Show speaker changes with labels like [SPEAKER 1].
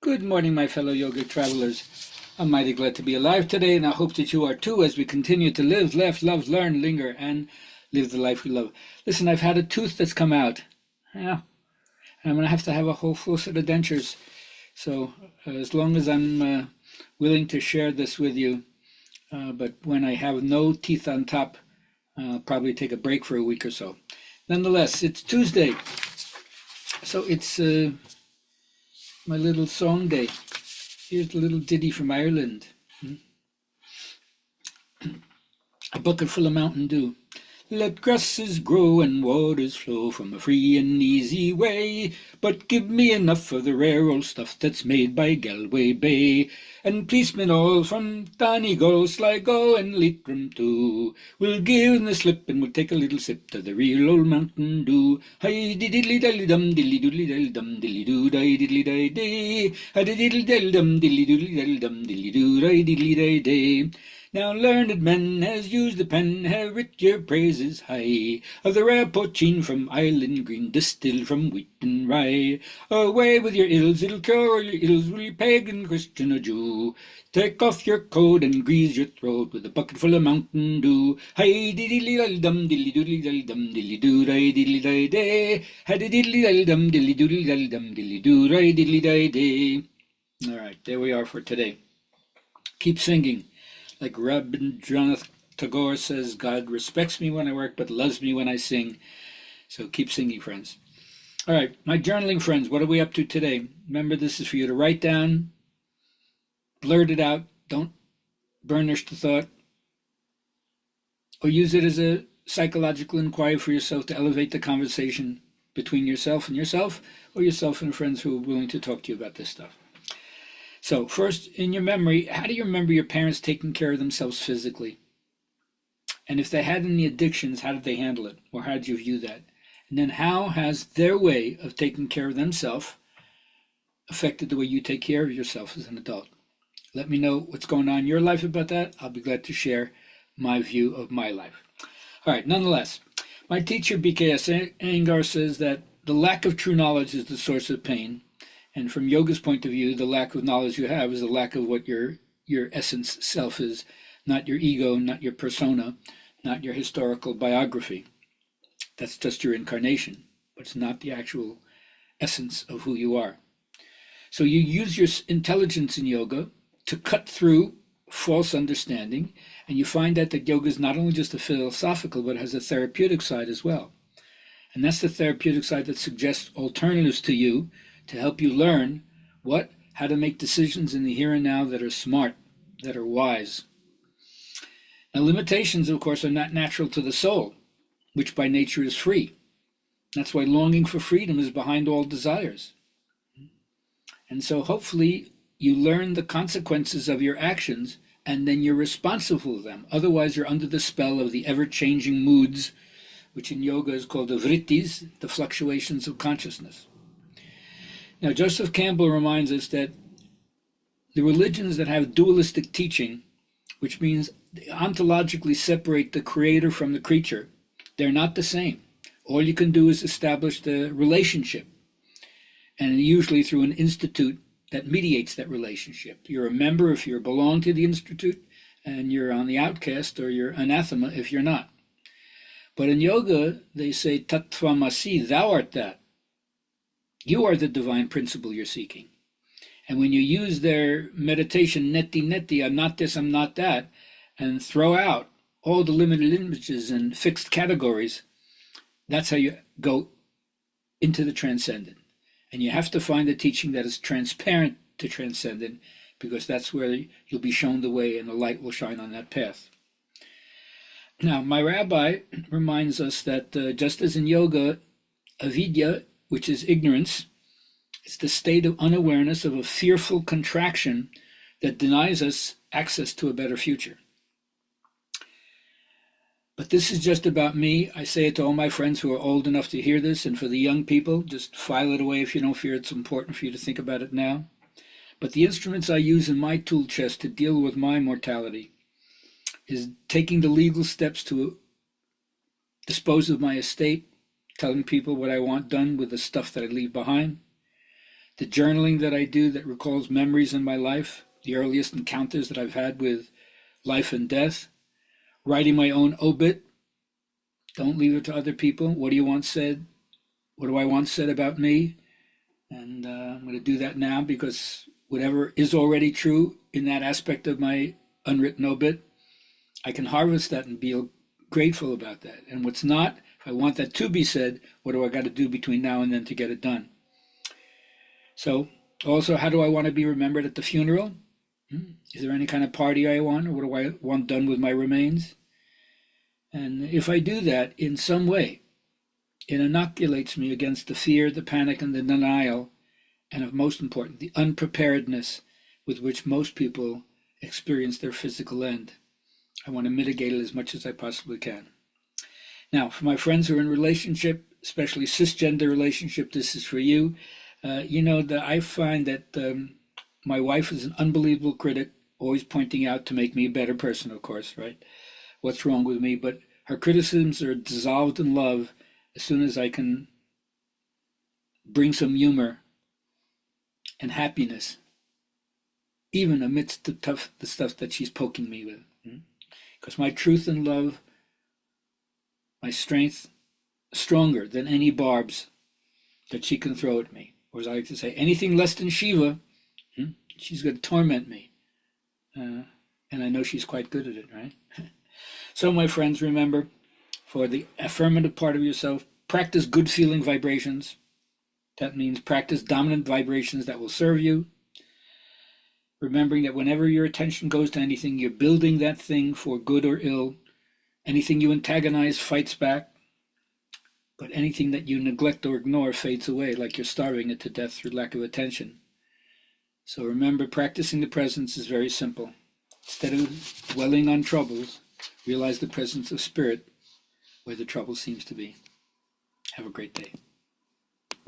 [SPEAKER 1] Good morning, my fellow yoga travelers. I'm mighty glad to be alive today, and I hope that you are too as we continue to live, laugh, love, learn, linger, and live the life we love. Listen, I've had a tooth that's come out. Yeah, and I'm going to have a whole full set of dentures. So as long as I'm willing to share this with you, but when I have no teeth on top, I'll probably take a break for a week or so. Nonetheless, it's Tuesday, so it's my little song day. Here's a little ditty from Ireland. A bucket full of Mountain Dew. Let grasses grow and waters flow from a free and easy way, but give me enough of the rare old stuff that's made by Galway Bay. And policemen all from Donegal, Sligo and Leitrim too, will give the slip and we'll take a little sip of the real old Mountain Dew. Hi diddly diddly dum diddly doodly diddly dum diddly doo di diddly di day. Hi diddly diddly dum diddly doodly diddly dum diddly doo di diddly di day. Now learned men has used the pen, have writ your praises high, of the rare poteen from Island Green, distilled from wheat and rye. Away with your ills, it'll cure your ills, will you pagan, Christian, or Jew? Take off your coat and grease your throat with a bucket full of Mountain Dew. Hi diddly diddly dum diddly doodly diddly dum diddly doo di diddly di day. Hi diddly diddly dum diddly doodly diddly dum diddly doo di diddly di day. All right, there we are for today. Keep singing. Like Rabindranath Tagore says, God respects me when I work, but loves me when I sing. So keep singing, friends. All right, my journaling friends, what are we up to today? Remember, this is for you to write down, blurt it out, don't burnish the thought, or use it as a psychological inquiry for yourself to elevate the conversation between yourself and yourself, or yourself and friends who are willing to talk to you about this stuff. So first, in your memory, how do you remember your parents taking care of themselves physically? And if they had any addictions, how did they handle it? Or how did you view that? And then how has their way of taking care of themselves affected the way you take care of yourself as an adult? Let me know what's going on in your life about that. I'll be glad to share my view of my life. All right, nonetheless, my teacher, B.K.S. Iyengar, says that the lack of true knowledge is the source of pain. And from yoga's point of view, the lack of knowledge you have is the lack of what your essence self is, not your ego, not your persona, not your historical biography. That's just your incarnation, but it's not the actual essence of who you are. So you use your intelligence in yoga to cut through false understanding, and you find out that yoga is not only just a philosophical, but has a therapeutic side as well. And that's the therapeutic side that suggests alternatives to you to help you learn how to make decisions in the here and now that are smart, that are wise. Now, limitations, of course, are not natural to the soul, which by nature is free. That's why longing for freedom is behind all desires. And so hopefully you learn the consequences of your actions, and then you're responsible for them. Otherwise, you're under the spell of the ever-changing moods, which in yoga is called the vrittis, the fluctuations of consciousness. Now, Joseph Campbell reminds us that the religions that have dualistic teaching, which means they ontologically separate the creator from the creature, they're not the same. All you can do is establish the relationship, and usually through an institute that mediates that relationship. You're a member if you belong to the institute, and you're on the outcast, or you're anathema if you're not. But in yoga, they say, Tattvamasi, thou art that. You are the divine principle you're seeking. And when you use their meditation, neti, I'm not this, I'm not that, and throw out all the limited images and fixed categories, that's how you go into the transcendent. And you have to find a teaching that is transparent to transcendent, because that's where you'll be shown the way and the light will shine on that path. Now, my rabbi reminds us that just as in yoga, avidya, which is ignorance, it's the state of unawareness of a fearful contraction that denies us access to a better future. But this is just about me. I say it to all my friends who are old enough to hear this, and for the young people, just file it away if you don't feel it's important for you to think about it now. But the instruments I use in my tool chest to deal with my mortality is taking the legal steps to dispose of my estate, telling people what I want done with the stuff that I leave behind, the journaling that I do that recalls memories in my life, the earliest encounters that I've had with life and death, writing my own obit. Don't leave it to other people. What do you want said? What do I want said about me? And I'm going to do that now, because whatever is already true in that aspect of my unwritten obit, I can harvest that and be grateful about that. And what's not, if I want that to be said, what do I got to do between now and then to get it done? So also, how do I want to be remembered at the funeral? Is there any kind of party I want, or what do I want done with my remains? And if I do that in some way, it inoculates me against the fear, the panic, and the denial, and of most important, the unpreparedness with which most people experience their physical end. I want to mitigate it as much as I possibly can. Now, for my friends who are in relationship, especially cisgender relationship, this is for you. You know that I find that my wife is an unbelievable critic, always pointing out to make me a better person, of course, right? What's wrong with me? But her criticisms are dissolved in love as soon as I can bring some humor and happiness, even amidst the stuff that she's poking me with. Because my truth and love, my strength, stronger than any barbs that she can throw at me. Or as I like to say, anything less than Shiva, she's going to torment me. And I know she's quite good at it, right? So, my friends, remember, for the affirmative part of yourself, practice good feeling vibrations. That means practice dominant vibrations that will serve you. Remembering that whenever your attention goes to anything, you're building that thing for good or ill. Anything you antagonize fights back. But anything that you neglect or ignore fades away, like you're starving it to death through lack of attention. So remember, practicing the presence is very simple. Instead of dwelling on troubles, realize the presence of spirit where the trouble seems to be. Have a great day.